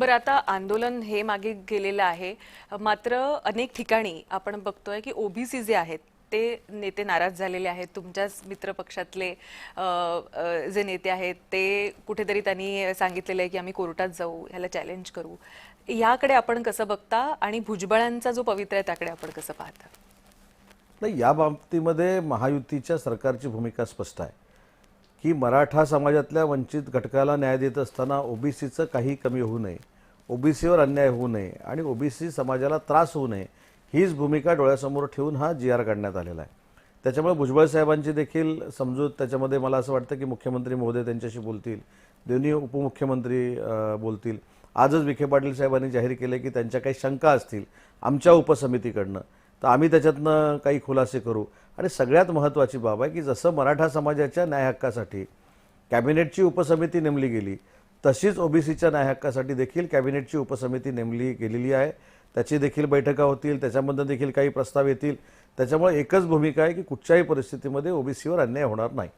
बरं, आता आंदोलन हे मागे गेलेलं आहे. मात्र अनेक ठिकाणी आपण बघतोय की ओबीसी जे आहेत ते नेते नाराज झालेले आहेत. तुमच्याच मित्र पक्षातले जे नेते आहेत ते कुठेतरी त्यांनी सांगितलेलं आहे की आम्ही कोर्टात जाऊ, ह्याला चॅलेंज करू. याकडे आपण कसं बघता आणि भुजबळांचा जो पवित्रा आहे त्याकडे आपण कसं पाहता? नाही, या बाबतीमध्ये महायुतीच्या सरकारची भूमिका स्पष्ट आहे की मराठा समाजातल्या वंचित घटकाला न्याय देत असताना ओबीसीचं काही कमी होऊ नये, ओबीसीवर अन्याय होऊ नये आणि ओबीसी समाजाला त्रास होऊ नये, हीच भूमिका डोळ्यासमोर ठेवून हा जी.आर. काढण्यात आलेला आहे. त्याच्यामुळे भुजबळ साहेबांची देखील समजूत त्याच्यामध्ये मला असं वाटतं की मुख्यमंत्री महोदय त्यांच्याशी बोलतील, दोन्ही उपमुख्यमंत्री बोलतील. आजच विखे पाटील साहेबांनी जाहीर केले की त्यांच्या काही शंका असतील आमच्या उपसमितीकडनं तर आम्ही त्याच्यातनं काही खुलासे करू. आणि सगळ्यात महत्त्वाची बाब आहे की जसं मराठा समाजाच्या न्याय हक्कासाठी कॅबिनेटची उपसमिती नेमली गेली, तशीच ओबीसीच्या न्याय हक्कासाठी देखील कॅबिनेटची उपसमिती नेमली गेलेली आहे. त्याची देखील बैठका होतील, त्याच्यामधून देखील काही प्रस्ताव येतील. त्याच्यामुळे एकच भूमिका आहे की कुठच्याही परिस्थितीमध्ये ओबीसीवर अन्याय होणार नाही.